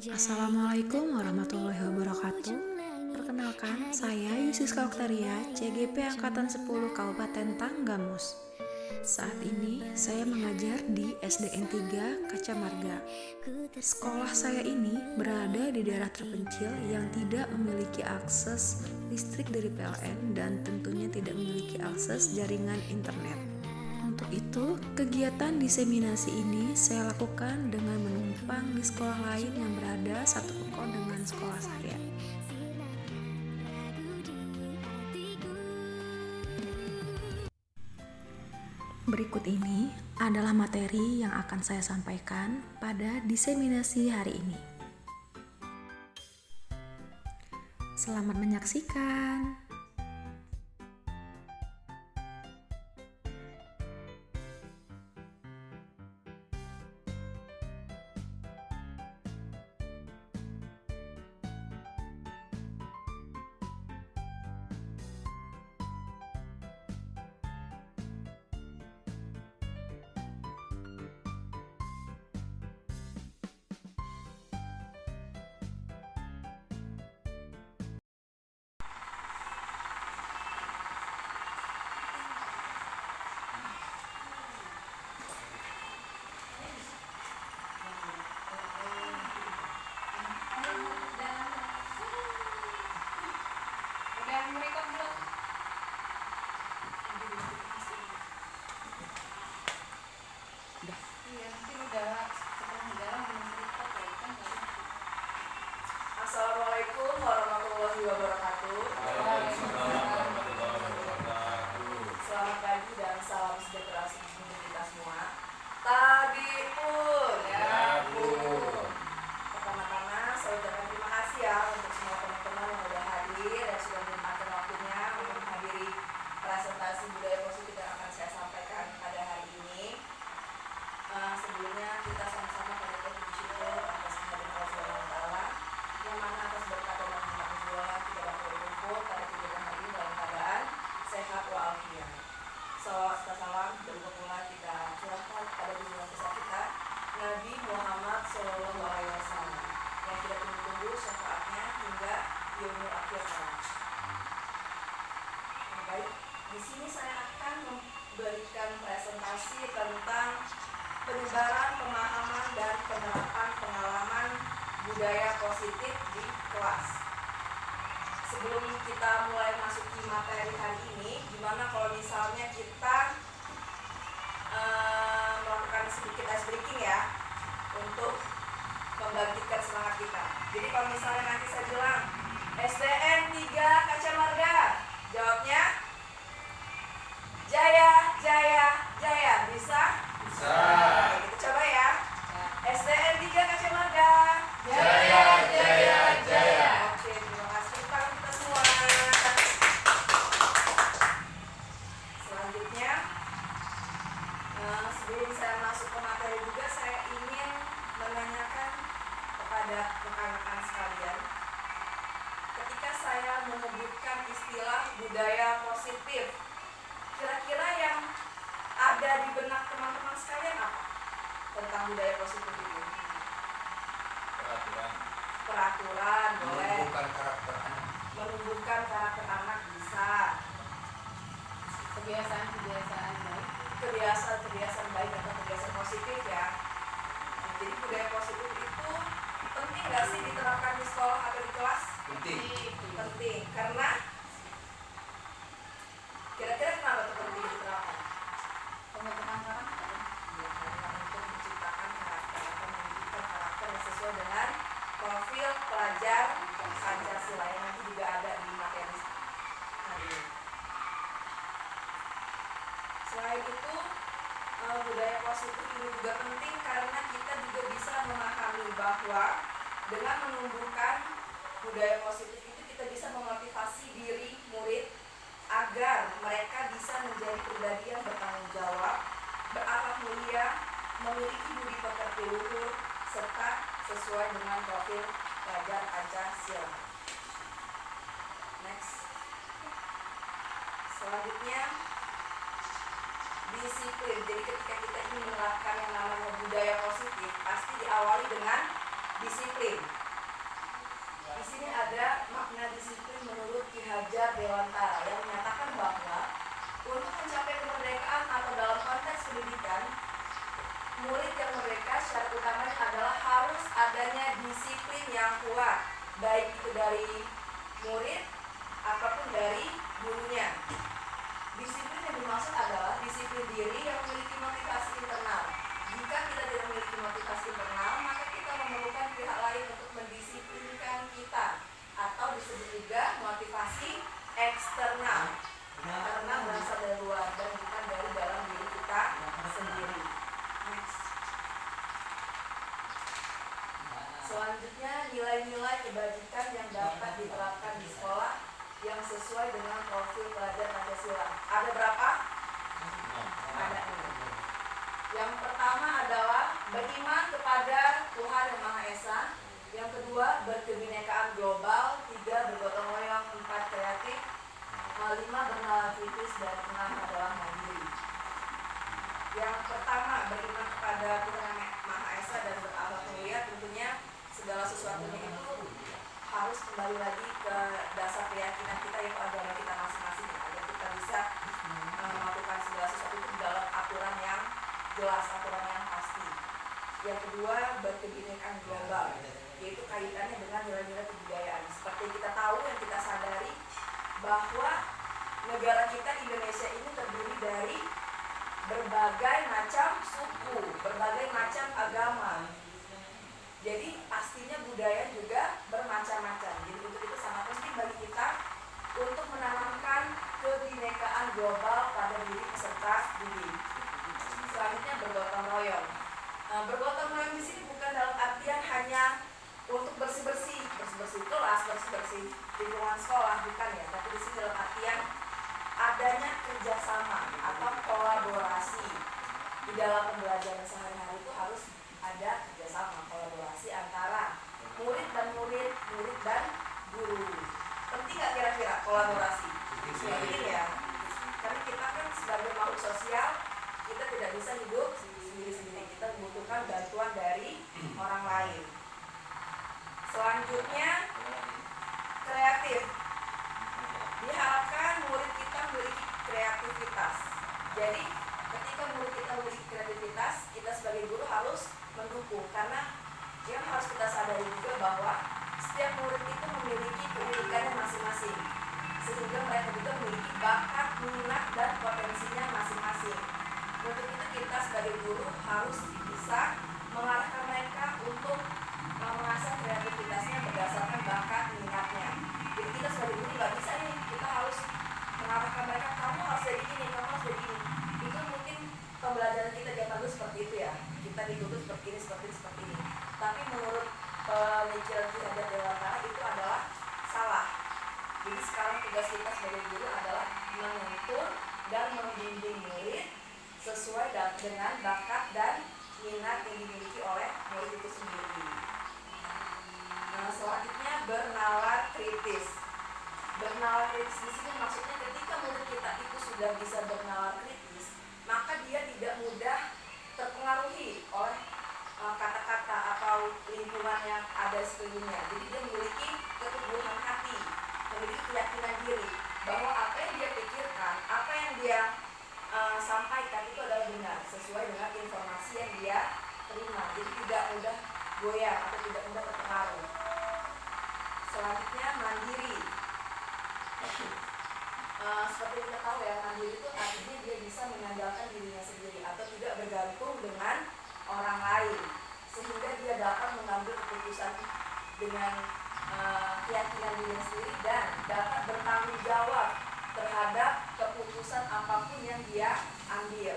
Assalamualaikum warahmatullahi wabarakatuh. Perkenalkan, saya Yusiska Oktaria, CGP Angkatan 10 Kabupaten Tanggamus. Saat ini saya mengajar di SDN 3 Kacamarga. Sekolah saya ini berada di daerah terpencil yang tidak memiliki akses listrik dari PLN dan tentunya tidak memiliki akses jaringan internet. Untuk itu, kegiatan diseminasi ini saya lakukan dengan menumpang di sekolah lain yang berada satu pokok dengan sekolah saya. Berikut ini adalah materi yang akan saya sampaikan pada diseminasi hari ini. Selamat menyaksikan. Assalamualaikum warahmatullahi wabarakatuh. Selamat pagi dan salam sejahtera untuk kita semua. Tabiun ya Bu. Pertama-tama saya ucapkan terima kasih ya untuk semua teman-teman yang sudah hadir dan sudah menyempatkan waktunya untuk menghadiri presentasi budaya positif yang akan saya sampaikan pada hari ini. Sebelumnya kita sama-sama pada puji syukur atas kehadiran Allah Subhanahu wa taala yang mana atas berkat dan rahmat Allah kita dapat berkumpul pada kegiatan hari ini dalam keadaan sehat walafiat. Salawat serta salam berikut pula kita curahkan kepada junjungan besar kita Nabi Muhammad SAW yang tidak tunggu-tunggu syafaatnya hingga yaumul akhir kelak. Baik, di sini saya akan memberikan presentasi tentang penyebaran pemahaman dan penerapan pengalaman budaya positif di kelas. Sebelum kita mulai masuki materi hari ini, gimana kalau misalnya kita melakukan sedikit ice breaking ya untuk membangkitkan semangat kita. Jadi kalau misalnya nanti saya bilang SDN 3 Kacamarga, jawabnya Jaya, Jaya, Jaya. Bisa? Bisa. Oke, kita coba ya. SDN 3 Kacamarga. Jaya, Jaya, Jaya. Oke, terima kasih tangan kita semua. Selanjutnya, sebelum saya masuk ke materi juga, saya ingin menanyakan kepada rekan-rekan sekalian. Ketika saya menyebutkan istilah budaya positif, kira-kira yang ada di benak teman-teman sekalian apa tentang budaya positif itu? Peraturan boleh. Menumbuhkan karakter anak bisa. Kebiasaan baik. Kebiasaan baik atau kebiasaan positif ya. Jadi budaya positif itu penting nggak sih diterapkan di sekolah atau di kelas? Penting. Karena kira-kira kenapa itu penting diterapkan? Pembentukan karakter. Ya, karena untuk menciptakan karakter atau menunjukkan karakter yang sesuai dengan profil pelajar Pancasila yang nanti juga ada di materi hari ini. Selain itu, budaya positif ini juga penting karena kita juga bisa memahami bahwa dengan menumbuhkan budaya positif itu kita bisa memotivasi diri murid agar mereka bisa menjadi pribadi yang bertanggung jawab, berakhlak mulia, memiliki budi pekerti luhur, serta sesuai dengan profil pelajar Pancasila. Next. Selanjutnya, disiplin. Jadi ketika kita ingin menerapkan yang namanya budaya positif, pasti diawali dengan disiplin. Di sini ada makna disiplin menurut Ki Hajar Dewantara yang menyatakan bahwa untuk mencapai kemerdekaan atau dalam konteks pendidikan, murid yang merdeka syarat utamanya adalah harus adanya disiplin yang kuat, baik itu dari murid ataupun dari gurunya. Disiplin yang dimaksud adalah disiplin diri yang memiliki motivasi internal. Jika kita tidak memiliki motivasi internal, maka kita memerlukan pihak lain untuk mendisiplinkan kita, atau disebut juga motivasi eksternal, karena berasal dari luar dan bukan dari dalam diri kita sendiri. Next. Selanjutnya, nilai-nilai kebajikan yang dapat diterapkan di sekolah yang sesuai dengan profil pelajar Pancasila. Ada berapa? Ada 6. Yang pertama adalah beriman kepada Tuhan Yang Maha Esa. Yang kedua, berkebinekaan global. 3, bergotong royong. 4, kreatif. 5, bernalar kritis. Dan 6 adalah mandiri. Yang pertama, beriman kepada Tuhan Yang Maha Esa dan berakhlak mulia. Tentunya segala sesuatunya itu harus kembali lagi ke dasar keyakinan kita, yaitu agama kita masing-masing, agar kita bisa melakukan segala sesuatu itu dalam aturan yang jelas, aturan yang pasti. Yang kedua, berkebinekaan global, yaitu kaitannya dengan nilai-nilai kebudayaan. Seperti kita tahu, yang kita sadari bahwa negara kita Indonesia ini terdiri dari berbagai macam suku, berbagai macam agama. Jadi pastinya budaya juga bermacam-macam. Jadi untuk itu sangat penting bagi kita untuk menanamkan kebinekaan global pada diri peserta didik. Selanjutnya, bergotong royong. Bergotong royong di sini bukan dalam artian hanya untuk bersih-bersih kelas, bersih-bersih lingkungan sekolah, bukan ya. Tapi di sini dalam artian adanya kerjasama atau kolaborasi di dalam pembelajaran sehari-hari. Itu harus ada kerjasama, kolaborasi antara murid dan murid dan guru. Penting nggak kira-kira kolaborasi? Penting ya. Karena kita kan sebagai makhluk sosial, kita tidak bisa hidup sendiri-sendiri. Kita membutuhkan bantuan dari orang lain. Selanjutnya, kreatif. Diharapkan murid kita memiliki kreativitas. Jadi ketika murid kita memiliki kreativitas, kita sebagai guru harus mendukung, karena yang harus kita sadari juga bahwa setiap murid itu memiliki keunikannya masing-masing, sehingga mereka juga memiliki bakat, minat, dan potensinya masing-masing. Untuk itu kita sebagai guru harus bisa mengarahkan mereka untuk mengasah kreativitasnya berdasarkan bakat minatnya. Jadi kita sebagai guru nggak bisa nih, kita harus mengarahkan mereka, kamu harus jadi gini, kamu harus jadi gini. Itu mungkin pembelajaran kita zaman dulu seperti itu ya, kita dituntut seperti ini. Tapi menurut pemikiran Ki Hajar Dewantara itu adalah salah. Jadi sekarang tugas kita sebagai guru adalah menuntun dan membimbing murid sesuai dengan bakat dan minat yang dimiliki oleh murid itu sendiri. Selanjutnya, bernalar kritis. Bernalar kritis di sini maksudnya ketika murid kita itu sudah bisa bernalar kritis, maka dia tidak mudah terpengaruhi oleh kata-kata atau lingkungan yang ada sekelilingnya. Jadi dia memiliki keteguhan hati, memiliki keyakinan diri bahwa apa yang dia pikirkan, apa yang dia sampaikan itu adalah benar, sesuai dengan informasi yang dia terima. Jadi tidak mudah goyah atau tidak mudah terpengaruh. Selanjutnya, mandiri. Seperti kita tahu ya, mandiri itu artinya dia bisa mengandalkan dirinya sendiri atau tidak bergantung dengan orang lain, sehingga dia dapat mengambil keputusan dengan keyakinan dirinya sendiri dan dapat bertanggung jawab terhadap keputusan apapun yang dia ambil.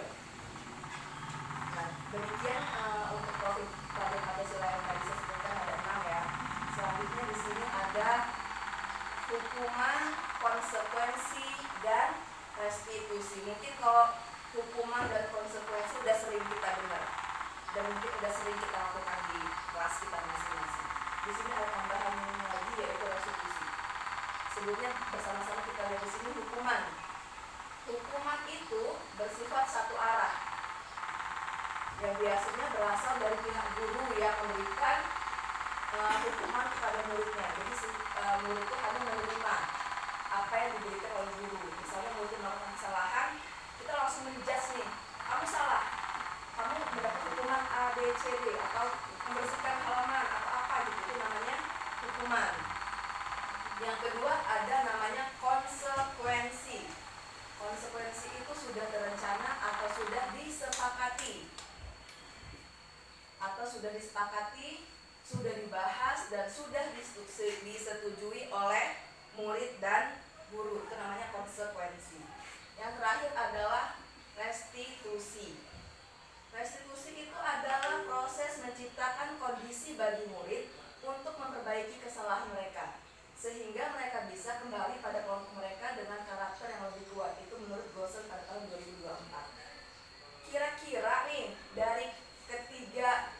Nah, demikian untuk profil pelajar Pancasila yang tadi saya sebutkan ada 6 ya. Selanjutnya di sini ada hukuman, konsekuensi, dan restitusi. Mungkin kalau hukuman dan konsekuensi sudah sering kita dengar dan mungkin sudah sering kita lakukan di kelas kita masing-masing. Di sini ada tambahan lagi, yaitu restitusi. Sebelumnya bersama-sama kita lihat di sini hukuman. Hukuman itu bersifat satu arah, yang biasanya berasal dari pihak guru yang memberikan hukuman kepada muridnya. Jadi murid itu hanya menerima apa yang diberikan oleh guru. Misalnya murid melakukan kesalahan, kita langsung menjudge nih, kamu salah, kamu mendapat hukuman A, B, C, D, atau membersihkan halaman atau apa gitu, itu namanya hukuman. Yang kedua ada namanya konsekuensi. Konsekuensi itu sudah terencana atau sudah disepakati, sudah dibahas dan sudah disetujui oleh murid dan guru. Itu namanya konsekuensi. Yang terakhir adalah restitusi. Restitusi itu adalah proses menciptakan kondisi bagi murid untuk memperbaiki kesalahan mereka, sehingga mereka bisa kembali pada kelompok mereka dengan karakter yang lebih kuat. Itu menurut Gosen pada tahun 2024. Kira-kira nih, dari ketiga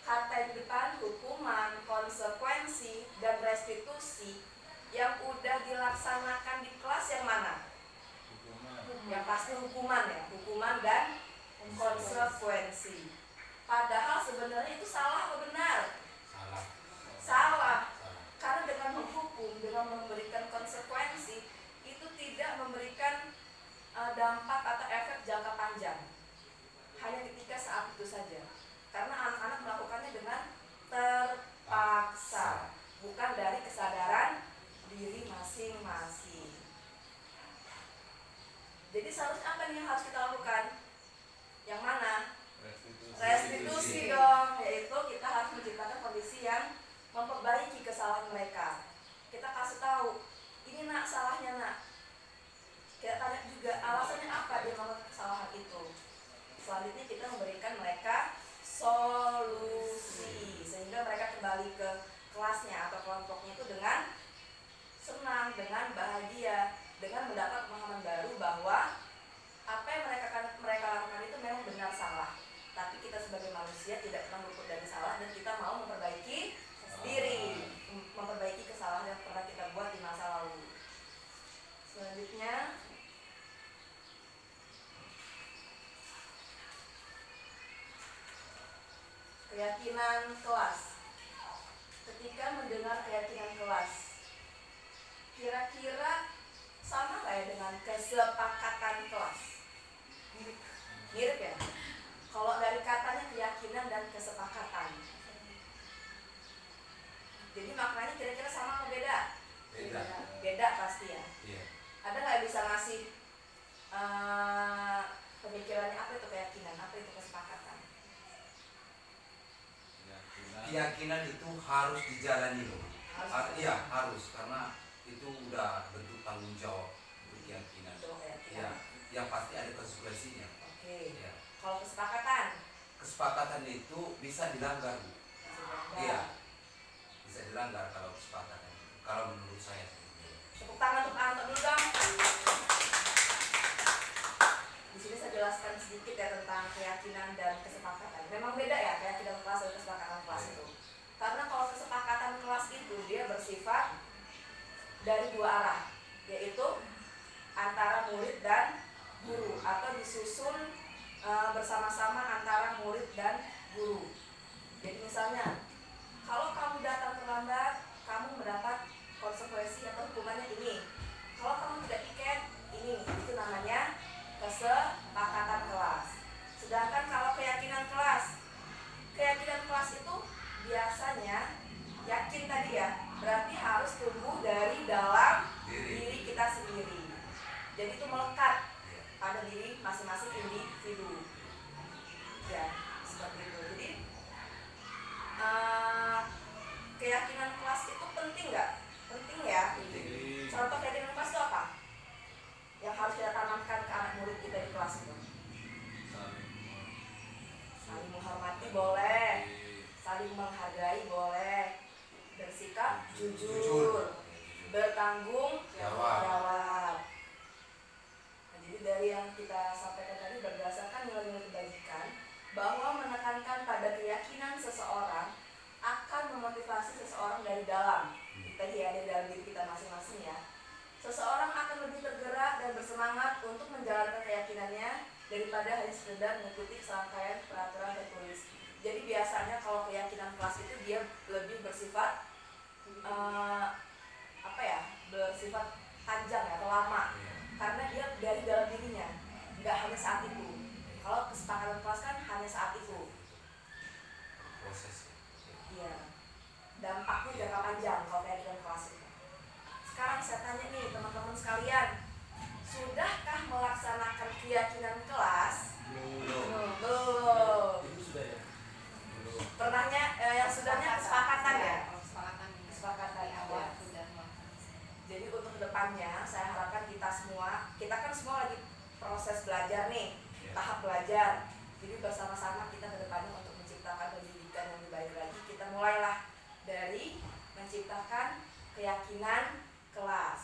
kata yang di depan, hukuman, konsekuensi, dan restitusi, yang udah dilaksanakan di kelas yang mana? Yang pasti hukuman ya, hukuman dan konsekuensi. Padahal sebenarnya itu salah atau benar? Salah. Karena dengan menghukum, dengan memberikan konsekuensi, itu tidak memberikan dampak atau efek jangka panjang. Hanya ketika saat itu saja. Karena anak-anak melakukannya dengan terpaksa, bukan dari kesadaran diri masing-masing. Jadi seharusnya apa nih yang harus kita lakukan? Yang mana? Restitusi dong, yaitu kita harus menciptakan kondisi yang memperbaiki kesalahan mereka. Kita kasih tahu, ini nak salahnya nak. Kita tanya juga alasannya apa dia melakukan kesalahan itu. Selanjutnya kita memberikan mereka solusi sehingga mereka kembali ke kelasnya atau kelompoknya itu dengan senang, dengan bahagia, dengan mendapat pemahaman baru bahwa apa yang mereka lakukan itu memang benar salah. Tapi kita sebagai manusia tidak pernah luput dari salah dan kita mau memperbaiki diri, memperbaiki kesalahan yang pernah kita buat di masa lalu. Selanjutnya keyakinan kelas. Ketika mendengar keyakinan kelas, kira-kira sama nggak ya dengan kesepakatan kelas? Mirip ya? Kalau dari katanya keyakinan dan kesepakatan, jadi maknanya kira-kira sama atau beda? Beda pasti ya. Ada nggak bisa ngasih pemikirannya apa itu keyakinan, apa itu kesepakatan? Keyakinan itu harus dijalani loh. Iya harus, karena itu udah bentuk tanggung jawab untuk keyakinan. Iya, yang pasti ada konsekuensinya. Oke. Ya. Kalau kesepakatan? Kesepakatan itu bisa dilanggar, Bu. Iya, bisa dilanggar kalau kesepakatan. Kalau menurut saya. Tepuk tangan untuk Anto dulu dong. Di sini saya jelaskan sedikit ya tentang keyakinan dan kesepakatan. Memang beda ya keyakinan kelas dan kesepakatan kelas itu. Karena kalau kesepakatan kelas itu dia bersifat dari dua arah, yaitu antara murid dan guru atau disusun bersama-sama antara murid dan guru. Jadi misalnya, kalau kamu datang terlambat, kamu mendapat konsekuensi atau hukumannya ini. Kalau kamu tidak tiket, ini. Itu namanya kesepakatan kelas. Sedangkan kalau keyakinan kelas itu biasanya yakin tadi ya, berarti harus tumbuh dari dalam diri kita sendiri. Jadi itu melekat pada diri masing-masing individu. Ya, seperti itu. Jadi keyakinan kelas itu penting nggak? Penting ya. Contoh keyakinan kelas itu apa? Yang harus kita tanamkan ke anak murid kita di kelas itu. Saling menghormati boleh, saling menghargai boleh, bersikap jujur, bertanggung jawab. Nah, jadi dari yang kita sampaikan tadi berdasarkan nilai-nilai kebajikan, bahwa menekankan pada keyakinan seseorang akan memotivasi seseorang dari dalam. Tadi ya, dari dalam diri kita masing-masing ya. Seseorang akan lebih tergerak dan bersemangat untuk menjalankan keyakinannya daripada hanya sekedar mengikuti serangkaian peraturan tertulis. Jadi biasanya kalau keyakinan kelas itu dia lebih bersifat bersifat panjang ya, atau lama, karena dia dari dalam dirinya, nggak hanya saat itu. Kalau kesepakatan kelas kan hanya saat itu. Proses. Iya. Dampaknya jangka panjang kalau keyakinan kelas itu. Sekarang saya tanya nih teman-teman sekalian, sudahkah melaksanakan keyakinan kelas? Belum. Itu sudah ya. Pernahnya yang sudahnya kesepakatan ya? Kesepakatan awal. Sudah. Jadi untuk kedepannya saya harapkan kita kan semua lagi proses belajar nih, tahap belajar. Jadi bersama-sama kita kedepannya untuk menciptakan pendidikan yang lebih baik lagi. Kita mulailah dari menciptakan keyakinan kelas.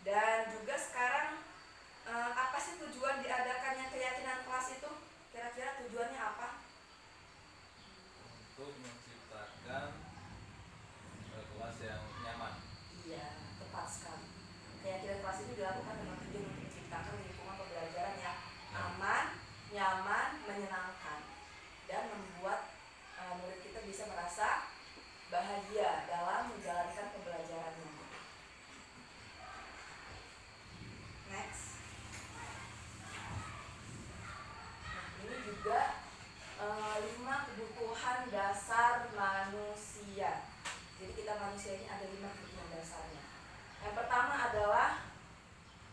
Dan juga sekarang apa sih tujuan diadakannya keyakinan kelas itu? Kira-kira tujuannya apa? Untuk menciptakan kelas yang nyaman. Iya, tepat sekali. Keyakinan kelas ini dilakukan dengan tujuan untuk menciptakan lingkungan pembelajaran yang aman, nyaman, menyenangkan, dan membuat murid kita bisa merasa bahagia dalam menjalankan pembelajarannya. Next. Nah, ini juga 5 kebutuhan dasar manusia. Jadi kita manusia ini ada 5 kebutuhan dasarnya. Yang pertama adalah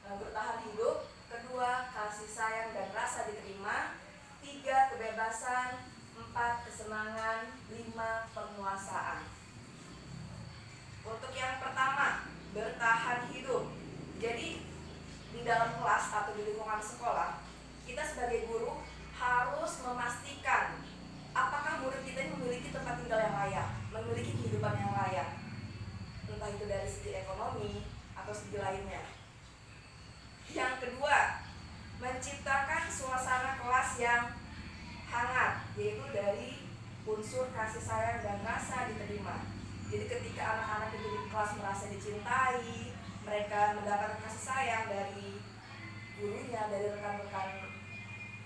bertahan hidup. Kedua, kasih sayang dan rasa diterima. 3, kebebasan. 4, kesenangan. 5, penguasaan. Untuk yang pertama, bertahan hidup. Jadi di dalam kelas atau di lingkungan sekolah, kita sebagai guru harus memastikan apakah murid kita ini memiliki tempat tinggal yang layak, memiliki kehidupan yang layak, entah itu dari segi ekonomi atau segi lainnya. Yang kedua, menciptakan suasana kelas yang hangat, yaitu dari unsur kasih sayang dan rasa diterima. Jadi ketika anak-anak itu di kelas merasa dicintai, mereka mendapatkan kasih sayang dari gurunya, dari rekan-rekan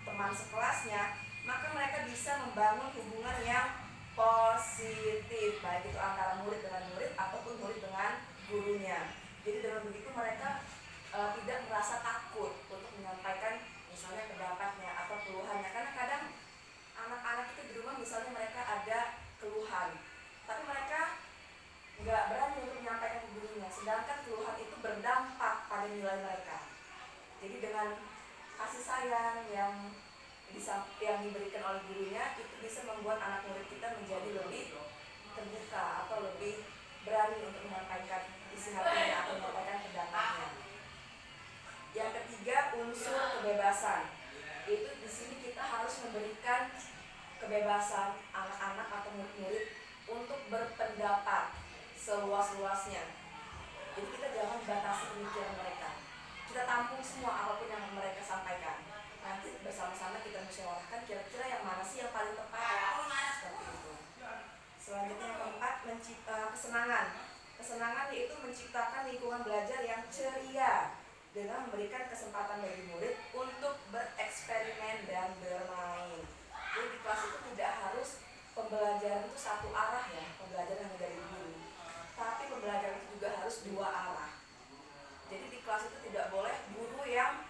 teman sekelasnya, maka mereka bisa membangun hubungan yang positif, baik itu antara murid dengan murid ataupun murid dengan gurunya. Jadi dengan begitu mereka tidak merasa takut untuk menyampaikan misalnya pendapatnya atau keluhannya, karena kadang anak-anak itu di rumah misalnya mereka ada keluhan, tapi mereka nggak berani untuk menyampaikan ke gurunya, sedangkan keluhan itu berdampak pada nilai mereka. Jadi dengan kasih sayang yang diberikan oleh gurunya, itu bisa membuat anak murid kita menjadi lebih terbuka atau lebih berani untuk menyampaikan isi hatinya atau menyampaikan pendapatnya. Yang ketiga, unsur kebebasan. Itu di sini kita harus memberikan kebebasan anak-anak atau murid-murid untuk berpendapat seluas-luasnya. Jadi kita jangan batasi pemikiran mereka. Kita tampung semua apapun yang mereka sampaikan. Nanti bersama-sama kita musyawarahkan kira-kira yang mana sih yang paling tepat. Seperti itu. Selanjutnya yang keempat, kesenangan. Kesenangan yaitu menciptakan lingkungan belajar yang ceria dengan memberikan kesempatan bagi murid untuk bereksperimen dan bermain. Jadi di kelas itu tidak harus pembelajaran itu satu arah ya, pembelajaran hanya dari guru. Tapi pembelajaran itu juga harus dua arah. Jadi di kelas itu tidak boleh guru yang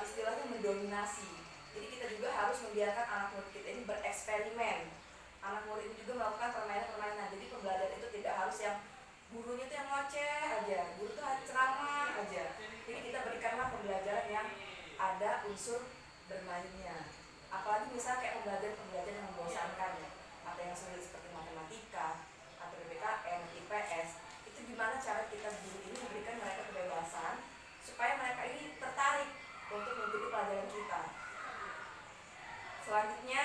istilahnya mendominasi. Jadi kita juga harus membiarkan anak murid kita ini bereksperimen. Anak murid ini juga melakukan permainan-permainan. Jadi pembelajaran itu tidak harus yang gurunya itu yang ngoceh aja, guru itu ceramah aja. Jadi kita berikanlah pembelajaran yang ada unsur bermainnya. Apalagi misalnya kayak pembelajaran yang membosankan ya, atau yang sulit seperti matematika atau PPKN, IPS. Itu gimana cara kita guru ini memberikan mereka kebebasan supaya mereka ini tertarik untuk mengikuti pelajaran kita. Selanjutnya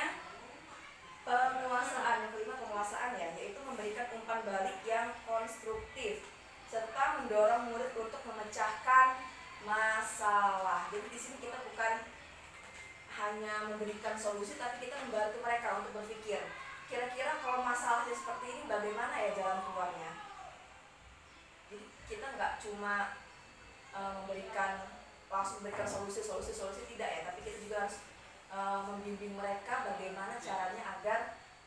penguasaan. Yang kelima penguasaan ya, yaitu memberikan umpan balik yang konstruktif serta mendorong murid untuk memecahkan masalah. Jadi di sini kita bukan hanya memberikan solusi, tapi kita membantu mereka untuk berpikir, kira-kira kalau masalahnya seperti ini bagaimana ya jalan keluarnya. Jadi kita nggak cuma langsung memberikan solusi tidak ya, tapi kita juga harus membimbing mereka bagaimana caranya agar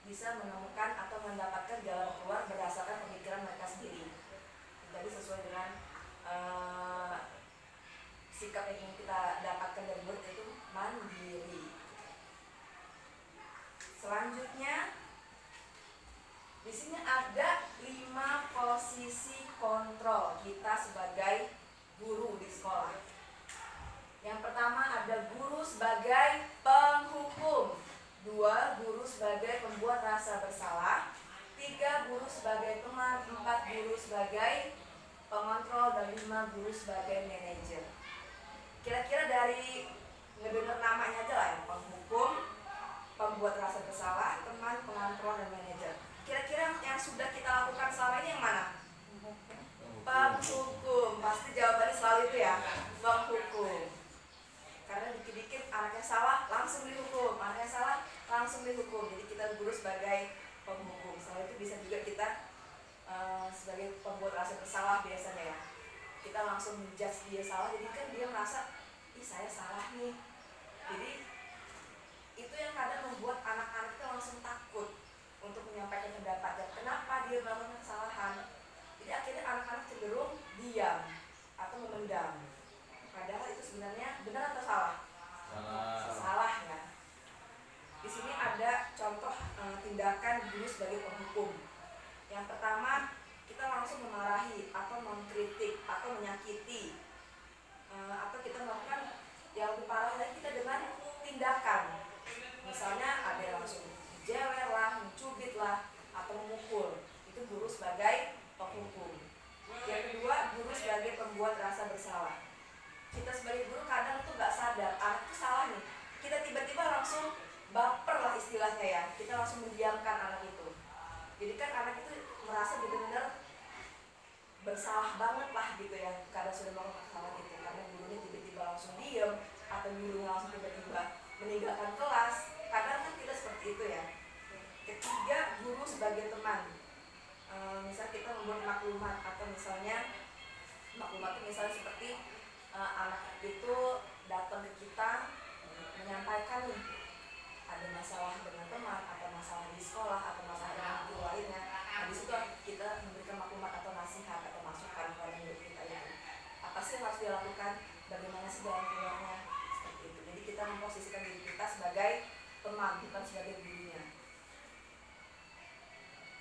bisa menemukan atau mendapatkan jalan keluar berdasarkan pemikiran mereka sendiri. Jadi sesuai dengan sikap yang ingin kita dapatkan dari murid itu mandiri. Selanjutnya di sini ada 5 posisi kontrol kita sebagai guru di sekolah. Yang pertama ada guru sebagai penghukum, 2 guru sebagai pembuat rasa bersalah, 3 guru sebagai teman, 4 guru sebagai pengontrol, dan 5 guru sebagai manajer. Kira-kira dari ngedenger namanya aja lah ya, penghukum, pembuat rasa bersalah, teman, pengontrol, dan manajer. Kira-kira yang sudah kita lakukan selama ini yang mana? Penghukum. Pasti jawabannya selalu itu ya, penghukum. Karena dikit-dikit anaknya salah langsung dihukum, anaknya salah langsung dihukum. Jadi kita guru sebagai penghukum. Selain itu bisa juga kita sebagai pembuat rasa bersalah biasanya ya. Kita langsung menjudge dia salah, jadi kan dia merasa, ih saya salah nih. Jadi itu yang kadang membuat anak-anak itu langsung takut untuk menyampaikan pendapatnya. Kenapa dia melakukan kesalahan? Jadi akhirnya anak-anak cenderung diam atau memendam. Padahal itu sebenarnya benar atau salah? Salah ya. Di sini ada contoh tindakan guru sebagai penghukum. Yang pertama, kita langsung memarahi atau mengkritik atau menyakiti, atau kita melakukan yang lebih parah lagi, kita dengan tindakan. Misalnya ada yang langsung jewer lah, mencubit lah, atau memukul. Itu guru sebagai penghukum. Yang kedua, guru sebagai pembuat rasa bersalah. Kita sebagai guru kadang tuh gak sadar anak itu salah nih, kita tiba-tiba langsung baper lah istilahnya ya, kita langsung mendiamkan anak itu. Jadi kan anak itu merasa benar-benar bersalah banget lah gitu ya, karena sudah melakukan kesalahan itu. Karena gurunya tiba-tiba langsung diem, atau gurunya langsung tiba-tiba meninggalkan kelas. Kadang kan kita seperti itu ya. Ketiga, guru sebagai teman. Misalnya kita membuat maklumat, atau misalnya maklumat itu misalnya seperti anak itu datang ke kita menyampaikan nih ada masalah dengan teman, atau masalah di sekolah, atau masalah dengan guru lainnya. Nah di situ kita memberikan maklumat atau nasihat atau masukan kepada murid kita itu. Apa sih yang harus dilakukan? Bagaimana sih jalan keluarnya? Seperti itu. Jadi kita memposisikan diri kita sebagai teman, bukan sebagai gurunya.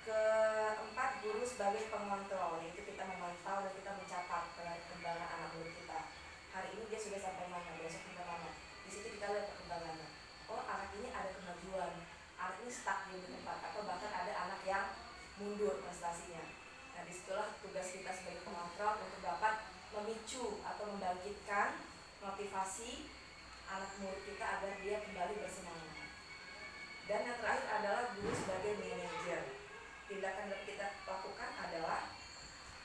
Keempat, guru sebagai pengontrol, yaitu kita memantau dan kita mencatat perkembangan anak murid kita. Hari ini dia sudah sampai mana, besok sampai mana. Di situ kita lihat perkembangannya. Oh, anak ini ada kemajuan, anak ini stuck di tempat, atau bahkan ada anak yang mundur prestasinya. Nah, disitulah tugas kita sebagai pengontrol untuk dapat memicu atau membangkitkan motivasi anak murid kita agar dia kembali bersemangat. Dan yang terakhir adalah guru sebagai manajer. Tindakan yang kita lakukan adalah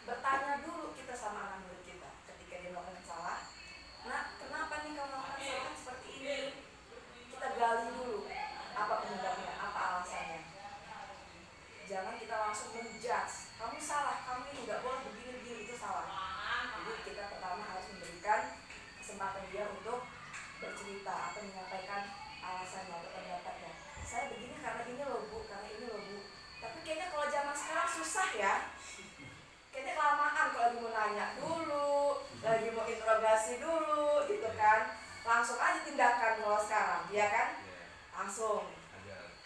bertanya dulu kita sama anak murid kita ketika dia melakukan salah. Nah, kenapa nih kamu melakukan kesalahan seperti ini? Kita gali dulu apa penyebabnya, apa alasannya. Jangan kita langsung menjudge, kamu salah, kamu ini nggak boleh begini, itu salah. Jadi kita pertama harus memberikan kesempatan dia untuk bercerita atau menyampaikan alasannya atau pendapatnya. Saya begini karena ini loh bu, karena ini loh bu. Tapi kayaknya kalau zaman sekarang susah ya. Kayaknya kelamaan kalau lagi mau nanya dulu, lagi mau interogasi dulu, gitu kan. Langsung aja tindakan kalau sekarang, ya kan? Langsung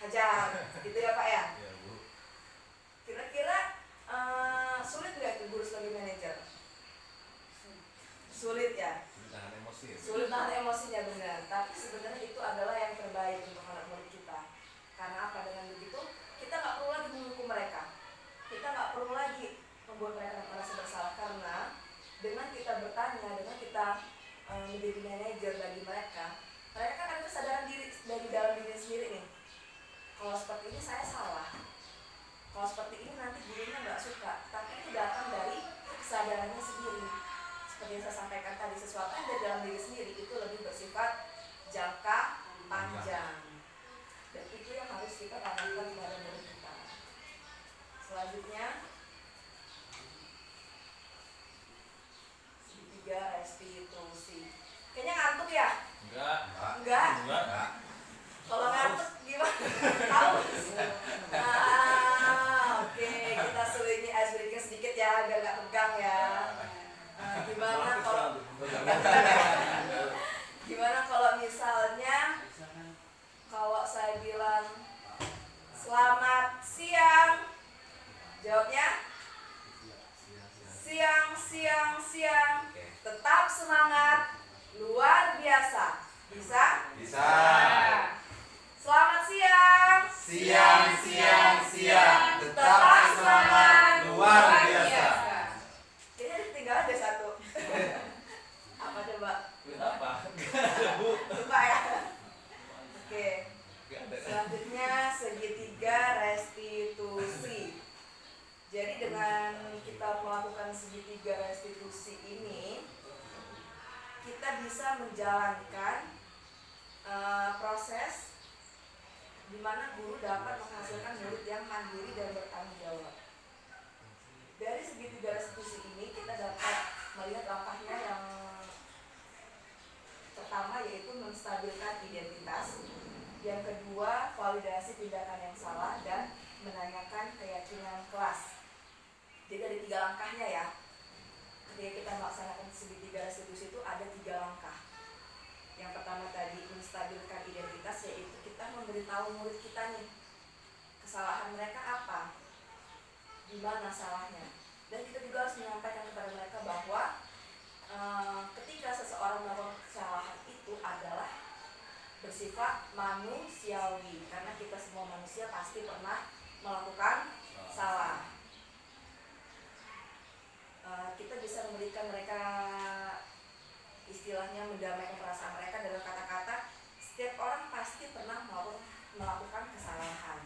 hajar, gitu ya Pak ya. Kira-kira sulit nggak tuh guru sebagai manajer? Sulit ya. Sulit nahan emosinya benar. Tapi sebenarnya itu adalah yang terbaik untuk anak murid kita. Karena apa? Dengan begitu kita nggak perlu lagi menghukum mereka. Kita nggak perlu lagi membuat mereka merasa bersalah, karena dengan kita bertanya, dengan kita menjadi manajer bagi mereka, mereka kan ada kesadaran diri dari dalam diri sendiri nih. Kalau seperti ini saya salah, kalau seperti ini nanti gurunya nggak suka, tapi itu datang dari kesadarannya sendiri. Seperti yang saya sampaikan tadi, sesuatu yang dari dalam diri sendiri itu lebih bersifat jangka panjang, dan itu yang harus kita tanamkan kepada murid kita. Selanjutnya, segitiga restitusi. Kayaknya ngantuk ya? Enggak. Enggak. Enggak. Selamat siang. Jawabnya? Siang, siang, siang. Tetap semangat. Luar biasa. Bisa? Bisa. Selamat siang. Siang, siang, siang. Tetap semangat. Luar biasa. Ini ada tinggal ada satu. Apa coba? Kenapa? Lupa ya. Oke. Gak ada. Selanjutnya segitiga restitusi. Jadi dengan kita melakukan segitiga restitusi ini, kita bisa menjalankan proses di mana guru dapat menghasilkan murid yang mandiri dan bertanggung jawab. Dari segitiga restitusi ini kita dapat melihat langkahnya yang pertama yaitu menstabilkan identitas, yang kedua validasi tindakan yang salah dan menanyakan keyakinan kelas. Jadi ada 3 langkahnya ya. Ketika kita melaksanakan segitiga restitusi itu ada 3 langkah. Yang pertama tadi menstabilkan identitas, yaitu kita memberitahu murid kita nih kesalahan mereka apa, di mana salahnya, dan kita juga harus menyampaikan kepada mereka bahwa ketika seseorang melakukan kesalahan itu adalah bersifat manusiawi, karena kita semua manusia pasti pernah melakukan salah. Kita bisa memberikan mereka istilahnya mendamaikan perasaan mereka dengan kata-kata setiap orang pasti pernah melakukan kesalahan,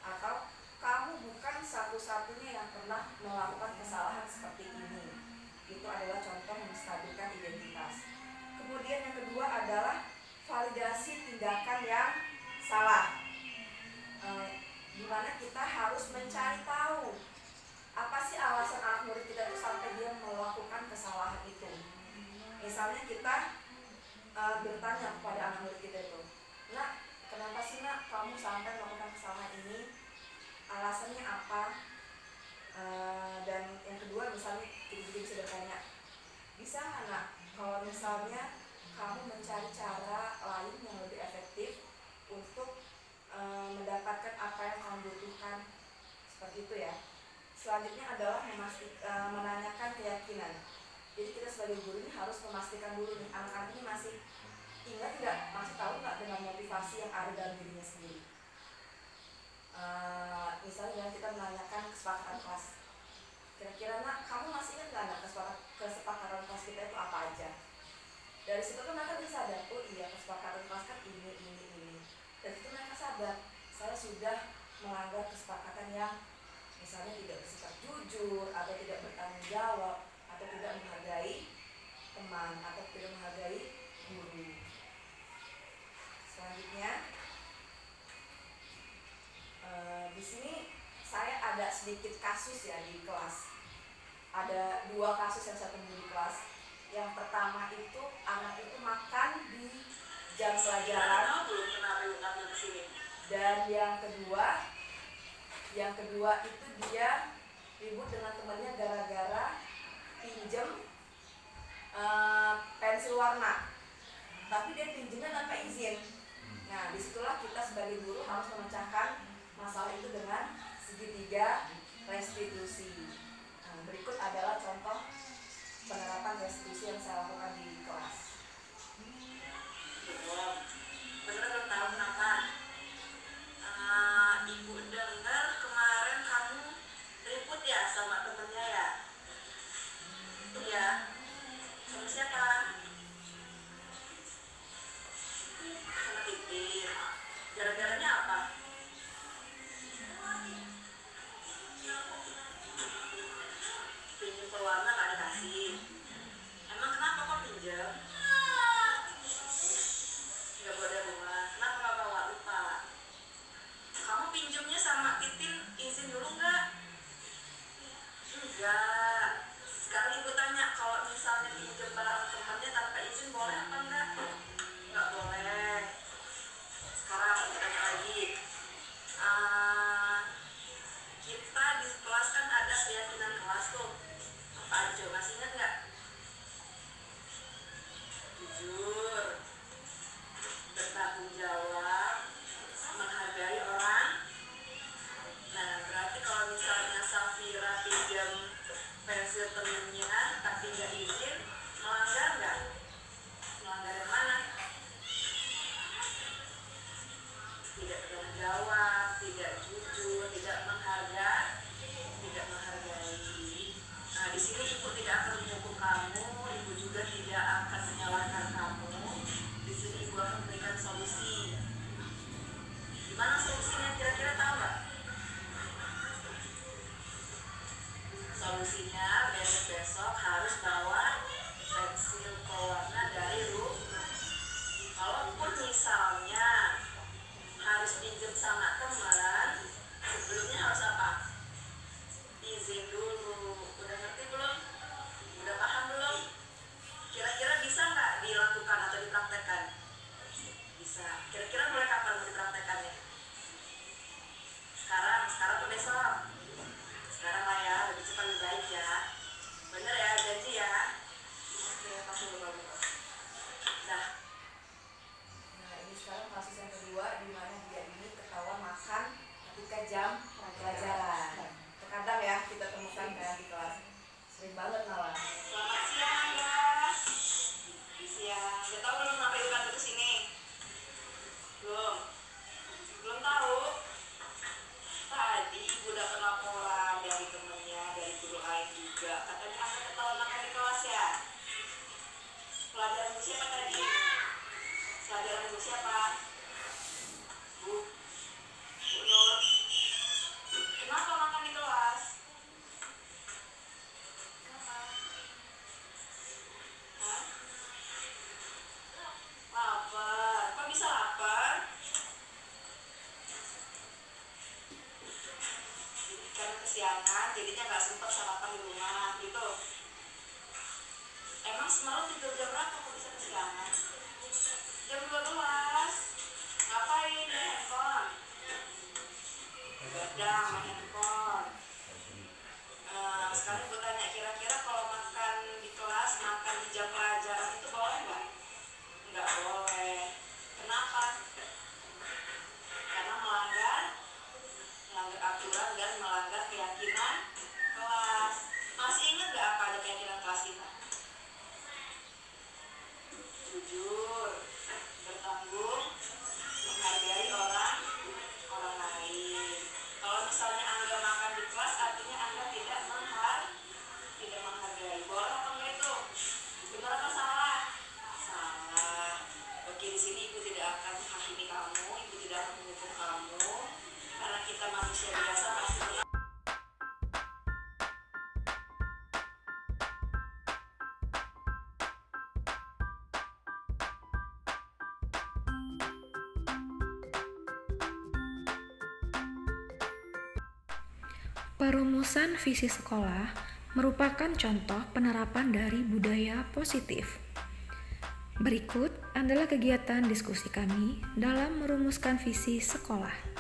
atau kamu bukan satu-satunya yang pernah melakukan kesalahan seperti ini. Itu adalah contoh menstabilkan identitas. Kemudian yang kedua adalah validasi tindakan yang salah, di mana kita harus mencari tahu apa sih alasan anak murid kita itu sampai dia melakukan kesalahan itu. Misalnya kita bertanya kepada anak murid kita itu, "Nak, kenapa sih nak kamu sampai melakukan kesalahan ini? Alasannya apa?" Dan yang kedua misalnya kita bisa bertanya, "Bisa nggak nak kalau misalnya kamu mencari cara lain yang lebih efektif untuk mendapatkan apa yang kamu butuhkan?" Seperti itu ya. Selanjutnya adalah menanyakan keyakinan. Jadi kita sebagai guru ini harus memastikan dulu nih anak-anak ini masih ingat nggak, masih tahu nggak dengan motivasi yang ada dalam dirinya sendiri. Misalnya kita menanyakan kesepakatan kelas. Kira-kira nak, kamu masih ingat nggak nak kesepakatan kelas kita itu apa aja? Dari situ kan mereka bisa sadar, oh iya kesepakatan kelas kan ini. Dari situ mereka sadar, saya sudah melanggar kesepakatan yang misalnya tidak bersikap jujur, atau tidak bertanggung jawab, atau tidak menghargai teman, atau tidak menghargai guru. Selanjutnya, di sini saya ada sedikit kasus ya di kelas. Ada 2 kasus yang saya temui di kelas. Yang pertama itu anak itu makan di jam pelajaran, dan yang kedua itu dia ribut dengan temannya gara-gara pinjem pensil warna, tapi dia pinjemnya tanpa izin. Nah, disitulah kita sebagai guru harus memecahkan masalah itu dengan segitiga restitusi. Nah, berikut adalah contoh penerapan restitusi yang saya lakukan di kelas. Bener tahu kenapa? Ibu dengar kemarin kamu ribut ya sama temennya ya? Iya. Sama siapa? Sama Titin. Gara-garanya apa? Pinjam pewarna nggak dikasih. Emang kenapa kok pinjam? Nggak boleh rumah. Kenapa nggak bawa lupa? Kamu pinjamnya sama Titin izin dulu nggak? Enggak. Sekarang ibu tanya, kalau misalnya pinjam barang temannya tanpa izin boleh apa enggak? Enggak boleh. Sekarang aku tanya lagi. Kita di kelas kan ada keyakinan kelas tuh. Apa aja? Masih ingat nggak? Jujur, bertanggung jawab, menghargai orang tidak jujur, tidak menghargai. Nah, di sini ibu tidak akan menghukum kamu, ibu juga tidak akan menyalahkan kamu. Di sini ibu akan memberikan solusi. Gimana solusinya, kira-kira tahu nggak? Solusinya besok harus bawa pensil pewarna dari rumah. Kalaupun misalnya harus pinjam sama teman, sebelumnya harus apa? Izin dulu. Udah ngerti belum? Udah paham belum? Kira-kira bisa nggak dilakukan atau dipraktekkan? Bisa. Kira-kira mulai kapan mau dipraktekkannya? Sekarang tuh besok. Sekarang lah ya, lebih cepat lebih baik ya. Bener ya, janji ya. Oke, pasti bagus. Nah, ini sekarang kasus yang kedua di mana dia ini ketahuan makan ketika jam pelajaran. Terkadang ya kita temukan kayak di kelas, sering banget malah. Selamat siang ya. Siang. Udah tahu belum kenapa ibu kantor kesini? Belum tahu. Tadi ibu dapat laporan dari temennya, dari guru lain juga. Katanya akan ketahuan makan di kelas ya. Pelajaran ibu siapa tadi? Pelajaran ibu siapa? Bu Nur. Kenapa makan di kelas? Kenapa? Hah? Lapar. Kok bisa lapar? Karena kesiangan, jadinya nggak sempat sarapan di rumah gitu. Emang semalam tidur jam berapa kok bisa kesiangan? Jam 12. Ngapain di handphone? Begadang main handphone. Sekarang gue tanya, kira-kira kalau makan di kelas, makan di jam pelajaran itu boleh nggak? Nggak boleh. Kenapa? Karena melanggar aturan dan melanggar keyakinan kelas. Masih ingat nggak apa ada keyakinan kelas kita? Jujur, bertanggung, menghargai orang lain. Kalau misalnya Anda makan di kelas, artinya Anda tidak menghargai. Boleh apa enggak itu? Benar apa salah? Salah. Oke, di sini ibu tidak akan menghakimi kamu, ibu tidak akan menghukum kamu, karena kita manusia biasa pasti benar. Perumusan visi sekolah merupakan contoh penerapan dari budaya positif. Berikut adalah kegiatan diskusi kami dalam merumuskan visi sekolah.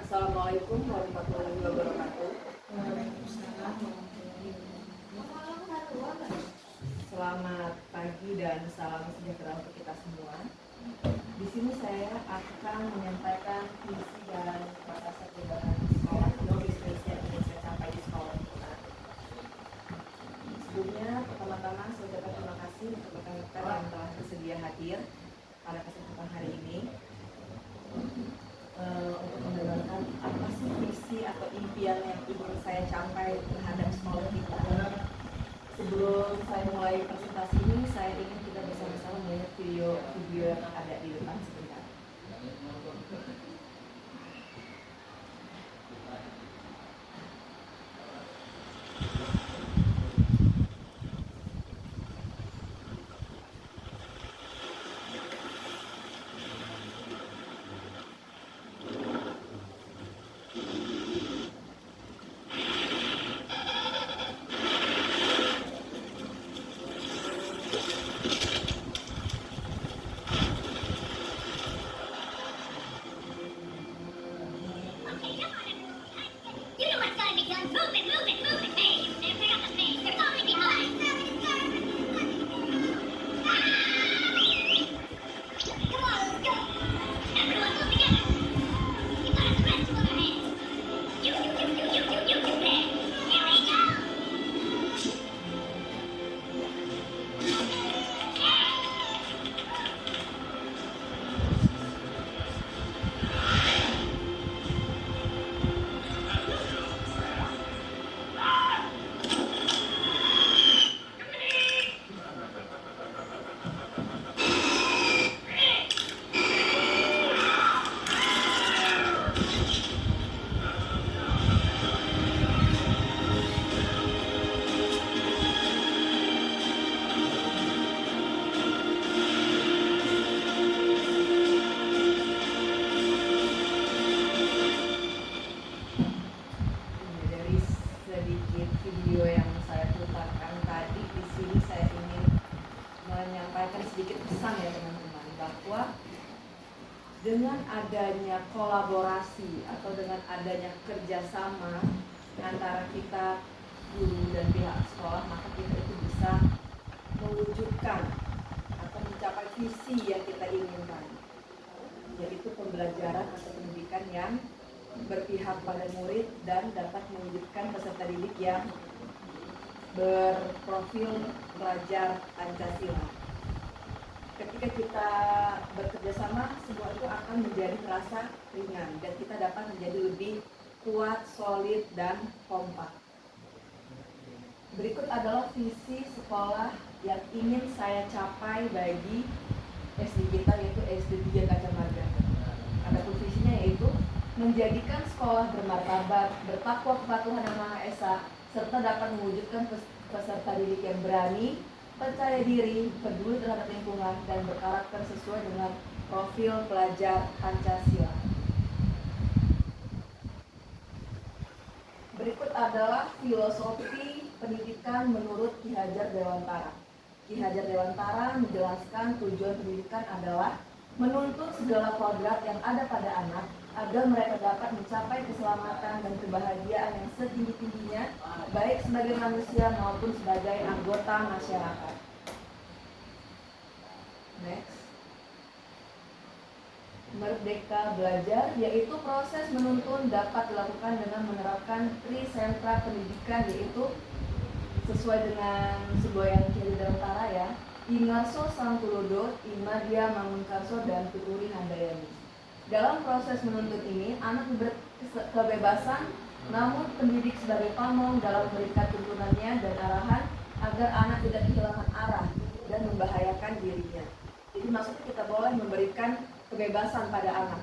Assalamualaikum warahmatullahi wabarakatuh. Selamat pagi dan salam sejahtera untuk kita semua. Di sini saya akan menyampaikan visi dan batasan perubahan sekolah non-bisnis yang ingin saya capai di sekolah kita. Sebelumnya, pertama-tama saya ucapkan terima kasih untuk rekan-rekan yang telah bersedia hadir pada kesempatan hari ini untuk mendengarkan apa sih visi atau impian yang ingin saya capai terhadap sekolah kita. Sebelum saya mulai presentasi ini, saya ingin kita bersama-sama melihat video yang ada di depan sebentar. adanya kolaborasi atau dengan adanya kerjasama antara kita guru dan pihak sekolah, maka kita itu bisa mewujudkan atau mencapai visi yang kita inginkan, yaitu pembelajaran atau pendidikan yang berpihak pada murid dan dapat mewujudkan peserta didik yang berprofil pelajar Pancasila. Ketika kita bekerja sama, semua itu akan menjadi terasa ringan dan kita dapat menjadi lebih kuat, solid, dan kompak. Berikut adalah visi sekolah yang ingin saya capai bagi SD kita, yaitu SD 3 Kacamarga. Adapun visinya yaitu menjadikan sekolah bermartabat, bertakwa kepada Tuhan Yang Maha Esa, serta dapat mewujudkan peserta didik yang berani, percaya diri, peduli terhadap lingkungan, dan berkarakter sesuai dengan profil pelajar Pancasila. Berikut adalah filosofi pendidikan menurut Ki Hajar Dewantara. Ki Hajar Dewantara menjelaskan tujuan pendidikan adalah menuntut segala kodrat yang ada pada anak agar mereka dapat mencapai keselamatan dan kebahagiaan yang setinggi-tingginya, baik sebagai manusia maupun sebagai anggota masyarakat. Next. Merdeka belajar, yaitu proses menuntun dapat dilakukan dengan menerapkan trisentra pendidikan, yaitu sesuai dengan semboyan Ki Hajar Dewantara ya, Ingarso Sangtulodo, Imadia Mangunkarso, dan Tuturi Handayani. Dalam proses menuntut ini, anak diberi kebebasan, namun pendidik sebagai pamong dalam memberikan tuntunannya dan arahan agar anak tidak kehilangan arah dan membahayakan dirinya. Jadi maksudnya kita boleh memberikan kebebasan pada anak,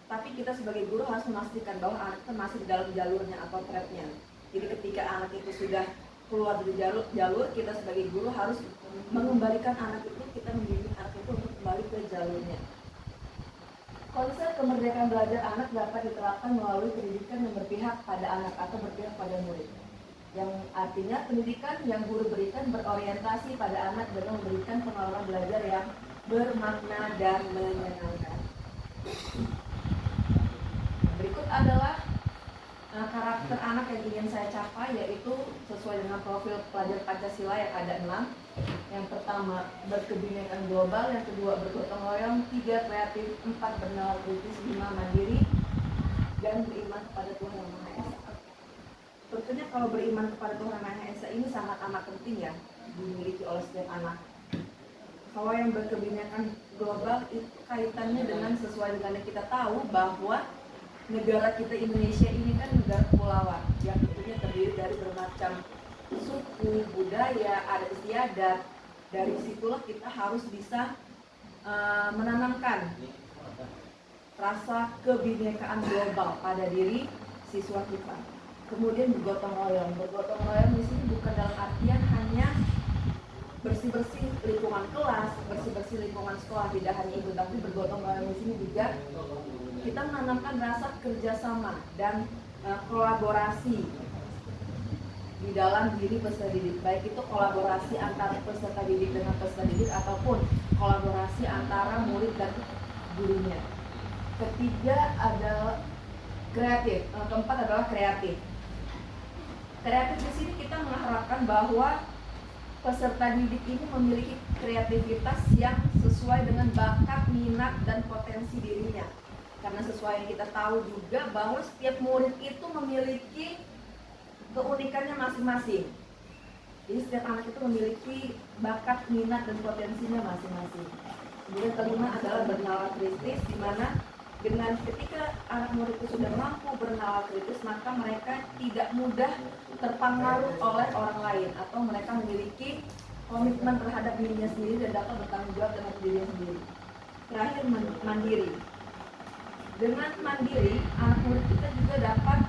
tapi kita sebagai guru harus memastikan bahwa anak itu masih di dalam jalurnya atau tracknya. Jadi ketika anak itu sudah keluar dari jalur, kita sebagai guru harus mengembalikan anak itu, kita membimbing anak itu untuk kembali ke jalurnya. Konsep kemerdekaan belajar anak dapat diterapkan melalui pendidikan yang berpihak pada anak atau berpihak pada murid. Yang artinya pendidikan yang guru berikan berorientasi pada anak dengan memberikan pengalaman belajar yang bermakna dan menyenangkan. Berikut adalah karakter anak yang ingin saya capai, yaitu sesuai dengan profil pelajar Pancasila yang ada 6. Yang pertama, berkebinekaan global. Yang kedua, bergotong royong. 3, kreatif. 4, bernalar kritis. 5, mandiri. Dan beriman kepada Tuhan Yang Maha Esa. Tentunya kalau beriman kepada Tuhan Yang Maha Esa ini sangat amat penting ya, dimiliki oleh setiap anak. Kalau yang berkebinekaan global itu kaitannya dengan sesuai dengan yang kita tahu bahwa negara kita Indonesia ini kan negara kepulauan yang tentunya terdiri dari bermacam suku, budaya, adat istiadat. Dari situlah kita harus bisa menanamkan rasa kebinekaan global pada diri siswa kita. Kemudian bergotong royong. Bergotong royong di sini bukan dalam artian hanya bersih-bersih lingkungan kelas, bersih-bersih lingkungan sekolah, tidak hanya itu, tapi bergotong royong di sini juga kita menanamkan rasa kerjasama dan kolaborasi di dalam diri peserta didik, baik itu kolaborasi antara peserta didik dengan peserta didik ataupun kolaborasi antara murid dan gurunya. Ketiga adalah kreatif, keempat adalah kreatif. Kreatif di sini kita mengharapkan bahwa peserta didik ini memiliki kreativitas yang sesuai dengan bakat, minat, dan potensi dirinya. Karena sesuai yang kita tahu juga bahwa setiap murid itu memiliki keunikannya masing-masing. Jadi setiap anak itu memiliki bakat, minat, dan potensinya masing-masing. Kemudian kelima adalah bernalar kritis, di mana dengan ketika anak murid itu sudah mampu bernalar kritis, maka mereka tidak mudah terpengaruh oleh orang lain atau mereka memiliki komitmen terhadap dirinya sendiri dan dapat bertanggung jawab terhadap dirinya sendiri. Terakhir, mandiri. Dengan mandiri, anak murid kita juga dapat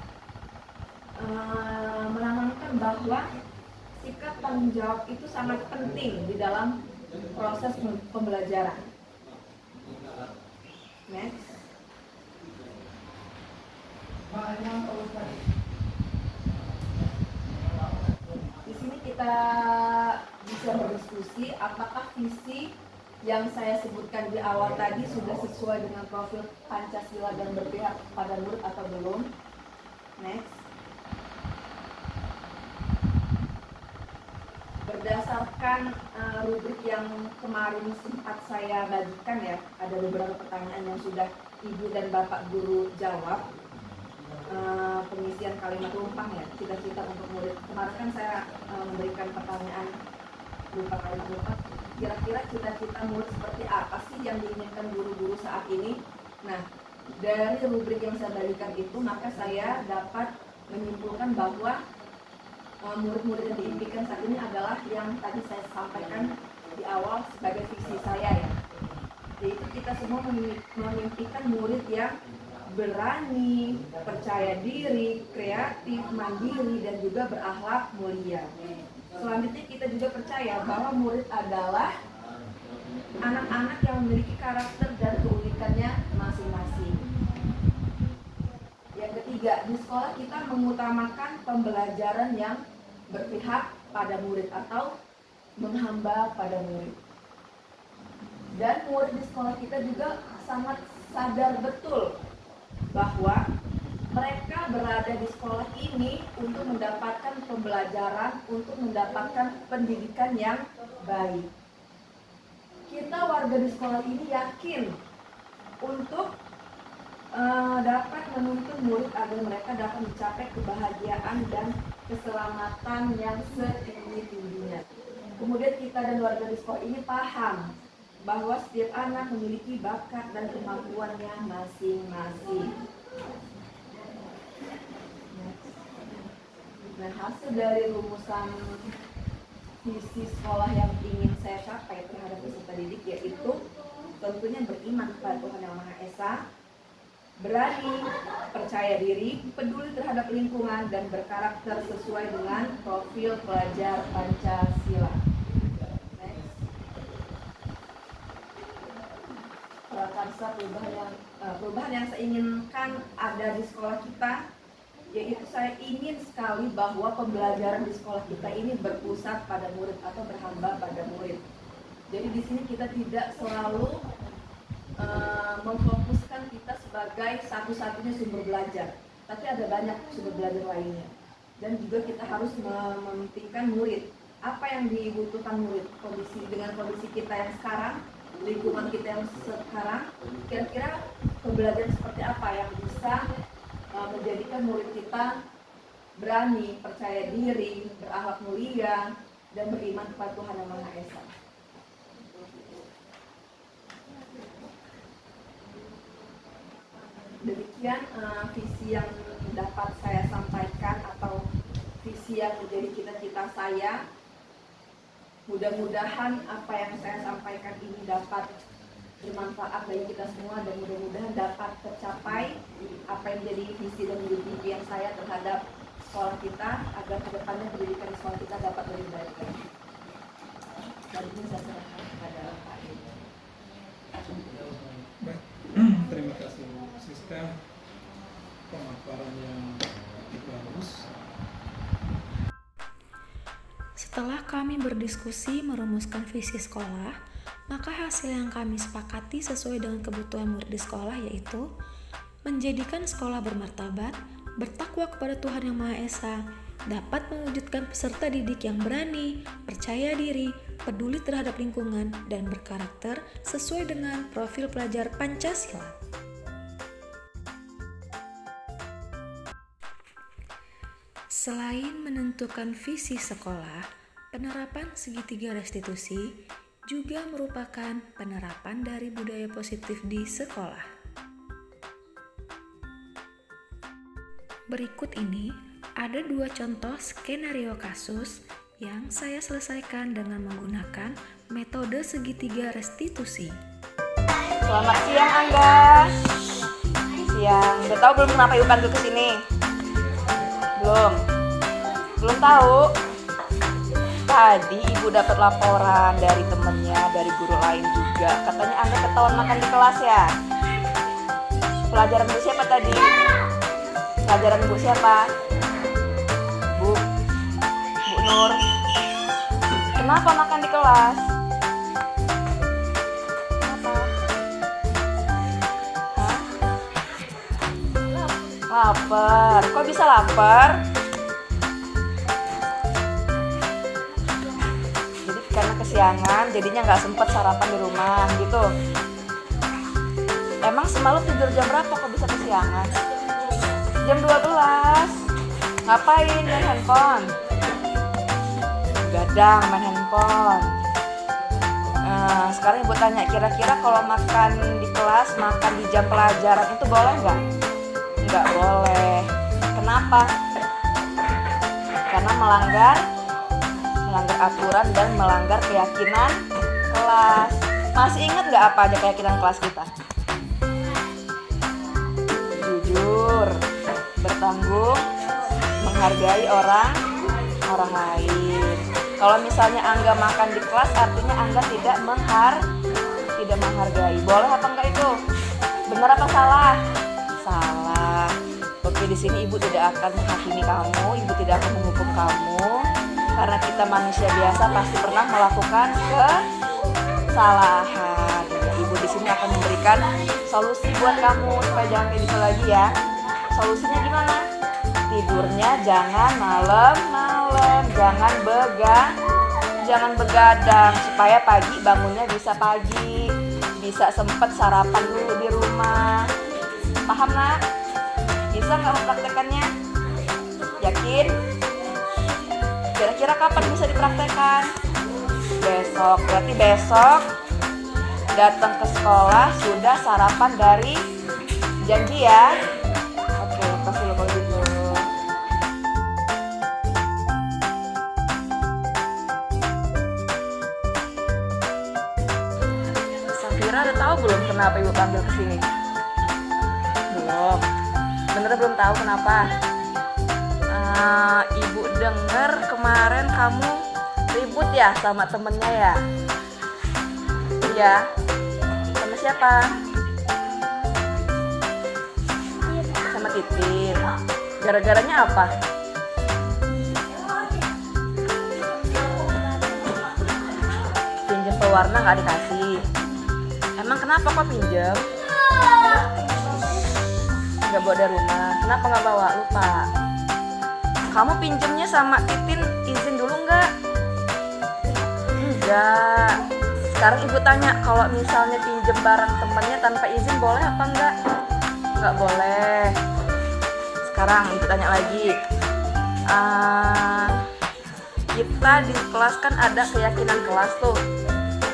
menanamkan bahwa sikap tanggung jawab itu sangat penting di dalam proses pembelajaran. Next. Di sini kita bisa berdiskusi apakah visi yang saya sebutkan di awal tadi sudah sesuai dengan profil Pancasila dan berpihak pada murid atau belum? Next. Berdasarkan rubrik yang kemarin sempat saya bagikan ya, ada beberapa pertanyaan yang sudah Ibu dan Bapak Guru jawab. Pengisian kalimat rumpang ya, cita-cita untuk murid. Kemarin kan saya memberikan pertanyaan berupa kalimat rumpang. Kira-kira cita-cita murid seperti apa sih yang diinginkan guru-guru saat ini? Nah, dari rubrik yang saya bagikan itu, maka saya dapat menyimpulkan bahwa murid-murid yang diimpikan saat ini adalah yang tadi saya sampaikan di awal sebagai visi saya ya. Yaitu kita semua memimpikan murid yang berani, percaya diri, kreatif, mandiri, dan juga berakhlak mulia. Selanjutnya kita juga percaya bahwa murid adalah anak-anak yang memiliki karakter dan keunikannya masing-masing. Yang ketiga, di sekolah kita mengutamakan pembelajaran yang berpihak pada murid atau menghamba pada murid. Dan murid di sekolah kita juga sangat sadar betul bahwa mereka berada di sekolah ini untuk mendapatkan pembelajaran, untuk mendapatkan pendidikan yang baik. Kita warga di sekolah ini yakin untuk dapat menuntun murid agar mereka dapat mencapai kebahagiaan dan keselamatan yang setinggi-tingginya. Kemudian kita dan warga di sekolah ini paham bahwa setiap anak memiliki bakat dan kemampuannya masing-masing. Nah, hasil dari rumusan visi sekolah yang ingin saya capai terhadap peserta didik yaitu tentunya beriman kepada Tuhan Yang Maha Esa, berani, percaya diri, peduli terhadap lingkungan, dan berkarakter sesuai dengan profil pelajar Pancasila. Prakarsa perubahan yang saya inginkan ada di sekolah kita, yaitu saya ingin sekali bahwa pembelajaran di sekolah kita ini berpusat pada murid atau berhamba pada murid. Jadi di sini kita tidak selalu memfokuskan kita sebagai satu-satunya sumber belajar, tapi ada banyak sumber belajar lainnya. Dan juga kita harus mementingkan murid. Apa yang dibutuhkan murid? Dengan kondisi kita yang sekarang, lingkungan kita yang sekarang, kira-kira pembelajaran seperti apa yang bisa menjadikan murid kita berani, percaya diri, berakhlak mulia, dan beriman kepada Tuhan Yang Maha Esa. Demikian visi yang dapat saya sampaikan atau visi yang menjadi cita-cita saya. Mudah-mudahan apa yang saya sampaikan ini dapat bermanfaat bagi kita semua dan mudah-mudahan dapat tercapai apa yang menjadi visi dan mimpi yang saya terhadap sekolah kita agar kedepannya pendidikan di sekolah kita dapat lebih baik lagi. Dan ini saya serahkan kepada Pak Ibu. Baik, terima kasih Bu Siska, pemaparan yang bagus. Setelah kami berdiskusi merumuskan visi sekolah, maka hasil yang kami sepakati sesuai dengan kebutuhan murid di sekolah yaitu menjadikan sekolah bermartabat, bertakwa kepada Tuhan Yang Maha Esa, dapat mewujudkan peserta didik yang berani, percaya diri, peduli terhadap lingkungan, dan berkarakter sesuai dengan profil pelajar Pancasila. Selain menentukan visi sekolah, penerapan segitiga restitusi juga merupakan penerapan dari budaya positif di sekolah. Berikut ini ada 2 contoh skenario kasus yang saya selesaikan dengan menggunakan metode segitiga restitusi. Selamat siang Angga. Siang. Udah tahu belum kenapa Ibu panggil ke sini? Belum tahu. Tadi Ibu dapat laporan dari temennya, dari guru lain juga. Katanya Angga ketahuan makan di kelas ya. Pelajaran Bu siapa tadi? Pelajaran Bu siapa? Bu Nur. Kenapa makan di kelas? Lapar. Kok bisa lapar? Jadi karena kesiangan, jadinya nggak sempet sarapan di rumah gitu. Emang semalam tidur jam berapa kok bisa kesiangan? Jam 12. Ngapain main handphone? Gadang main handphone. Nah, sekarang ibu tanya, kira-kira kalau makan di kelas, makan di jam pelajaran itu boleh nggak? Nggak boleh. Kenapa? Karena melanggar aturan dan melanggar keyakinan kelas. Masih ingat nggak apa aja keyakinan kelas kita? Jujur, bertanggung, menghargai orang lain. Kalau misalnya Angga makan di kelas, artinya Angga tidak menghargai. Boleh apa enggak itu? Benar apa salah? Salah. Oke, di sini ibu tidak akan menghakimi kamu, ibu tidak akan menghukum kamu, karena kita manusia biasa pasti pernah melakukan kesalahan. Ya, ibu di sini akan memberikan solusi buat kamu supaya jangan kayak gitu lagi ya. Solusinya gimana? Tidurnya jangan malam-malam, jangan begadang supaya pagi bangunnya bisa pagi, bisa sempet sarapan dulu di rumah. Paham nak? Bisa nggak mempraktekannya? Yakin? Kira-kira kapan bisa dipraktekkan? Besok. Berarti besok datang ke sekolah sudah sarapan dari janji ya. Oke, lepas dulu kalau gitu. Safira udah tahu belum kenapa ibu panggil ke sini? Belum. Bener belum tahu kenapa? Ibu dengar kemarin kamu ribut ya sama temennya ya? Iya. Sama siapa? Sama Titin. Gara-garanya apa? Pinjem pewarna nggak dikasih. Emang kenapa kok pinjem? Nggak bawa dari rumah. Kenapa nggak bawa? Lupa. Kamu pinjemnya sama Titin izin dulu nggak? Enggak. Sekarang ibu tanya, kalau misalnya pinjem barang temennya tanpa izin boleh apa enggak? Enggak boleh. Sekarang ibu tanya lagi. Kita di kelas kan ada keyakinan kelas tuh.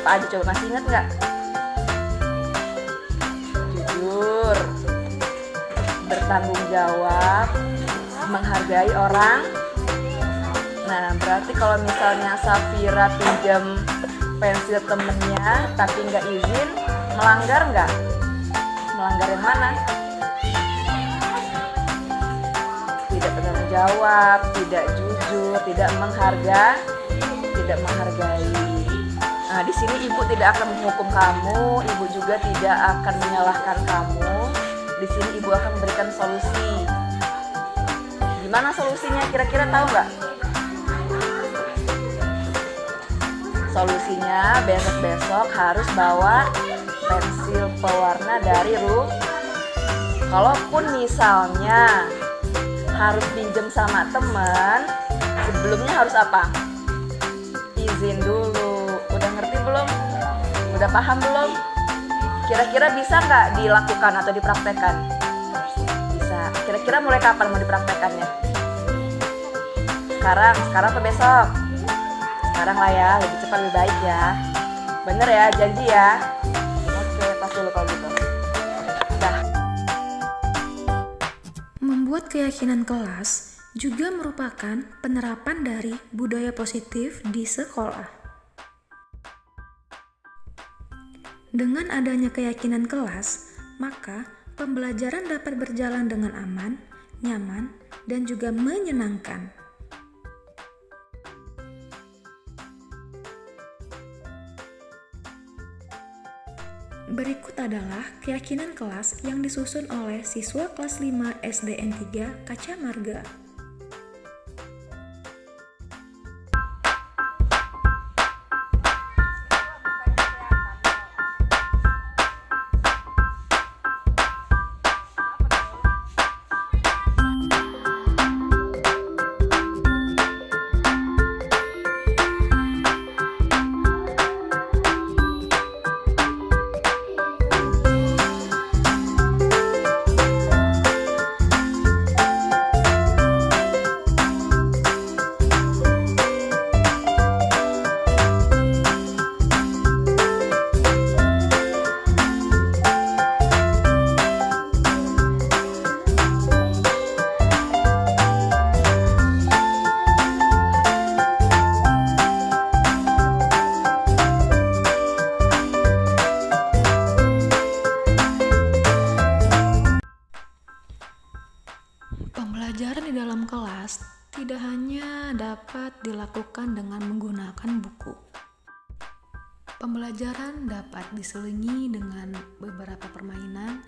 Pak Aji coba masih ingat nggak? Jujur, bertanggung jawab, menghargai orang. Nah, berarti kalau misalnya Safira pinjam pensil temennya tapi nggak izin, melanggar nggak? Melanggar yang mana? Tidak bertanggung jawab, tidak jujur, tidak menghargai. Nah, di sini ibu tidak akan menghukum kamu, ibu juga tidak akan menyalahkan kamu. Di sini ibu akan memberikan solusi. Gimana solusinya? Kira-kira tahu nggak? Solusinya besok-besok harus bawa pensil pewarna dari Kalaupun misalnya harus pinjam sama teman, sebelumnya harus apa? Izin dulu. Udah ngerti belum? Udah paham belum? Kira-kira bisa nggak dilakukan atau dipraktekkan? Bisa. Kira-kira mulai kapan mau dipraktekkannya? Sekarang atau besok? Sekarang lah ya, lebih cepat lebih baik ya. Bener ya, janji ya. Oke, pas dulu kalau gitu. Dah. Membuat keyakinan kelas juga merupakan penerapan dari budaya positif di sekolah. Dengan adanya keyakinan kelas, maka pembelajaran dapat berjalan dengan aman, nyaman, dan juga menyenangkan. Berikut adalah keyakinan kelas yang disusun oleh siswa kelas 5 SDN 3 Kaca Marga. Pembelajaran di dalam kelas tidak hanya dapat dilakukan dengan menggunakan buku. Pembelajaran dapat diselingi dengan beberapa permainan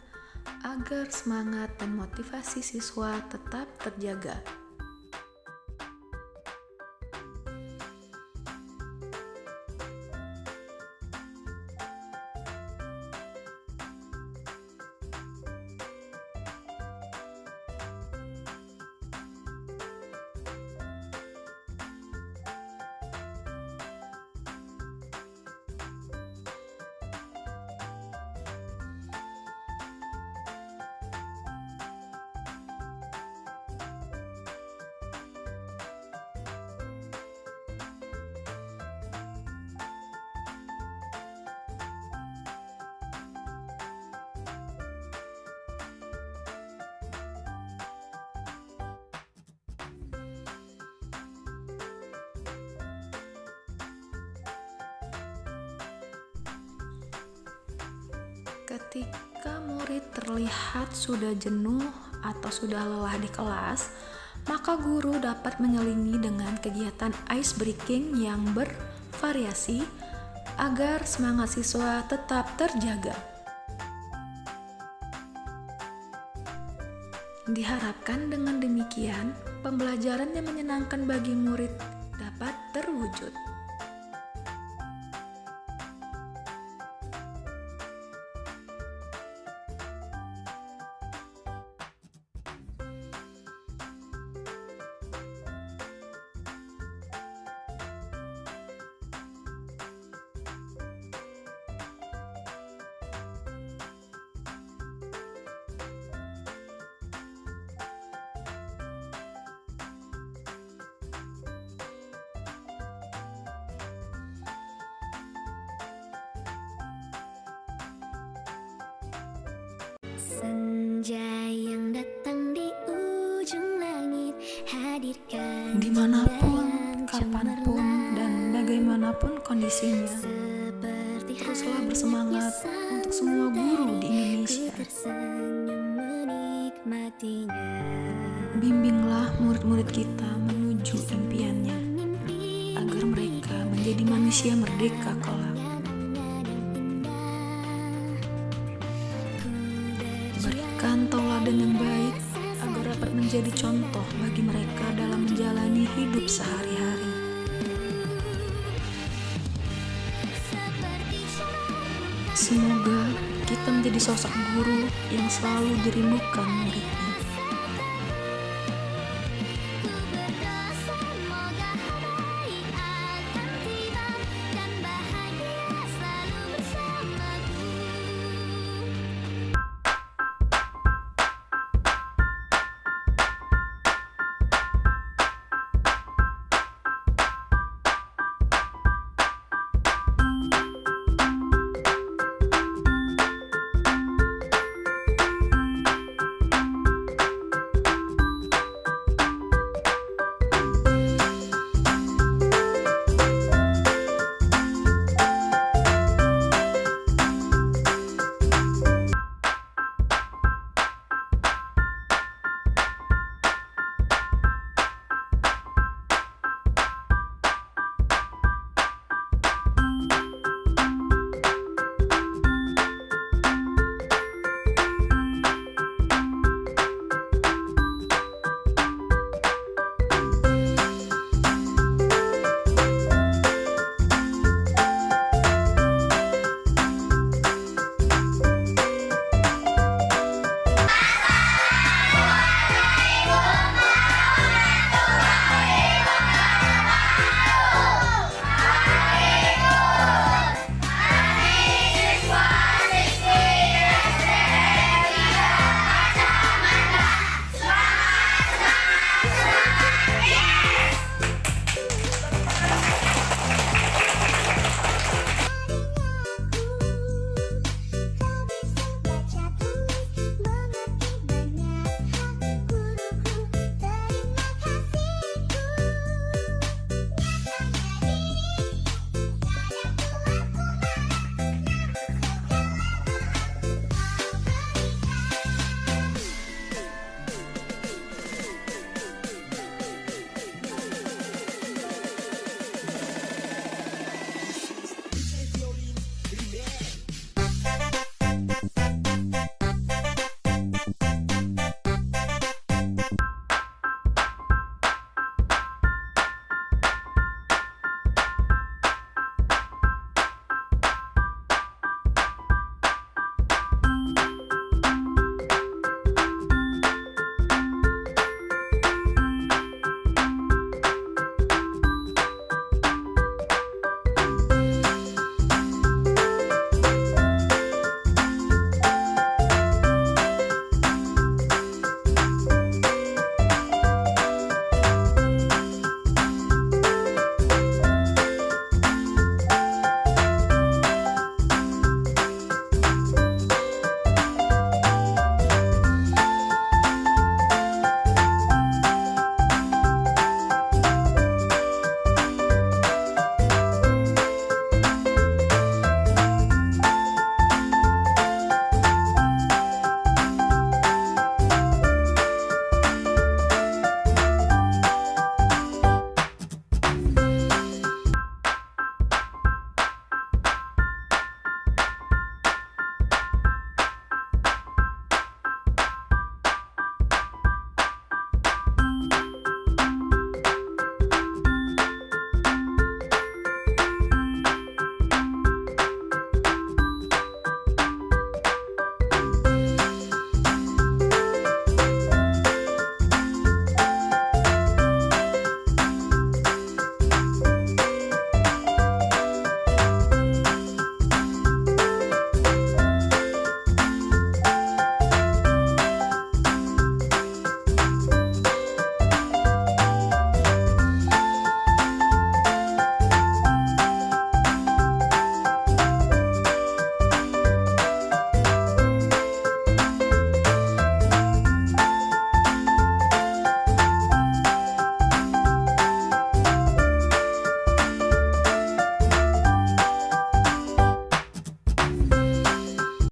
agar semangat dan motivasi siswa tetap terjaga. Ketika murid terlihat sudah jenuh atau sudah lelah di kelas, maka guru dapat menyelingi dengan kegiatan ice breaking yang bervariasi agar semangat siswa tetap terjaga. Diharapkan dengan demikian, pembelajaran yang menyenangkan bagi murid dapat terwujud. Senja yang datang di ujung langit hadirkan Dimanapun, cahaya kapanpun, cemerlang. dan bagaimanapun kondisinya, Seperti teruslah halnya bersemangat untuk semua guru di Indonesia. ku tersenyum menikmatinya. Bimbinglah murid-murid kita menuju impiannya, agar mereka menjadi manusia merdeka kelak. Berikan tauladan yang baik agar dapat menjadi contoh bagi mereka dalam menjalani hidup sehari-hari. Semoga kita menjadi sosok guru yang selalu dirindukan muridnya.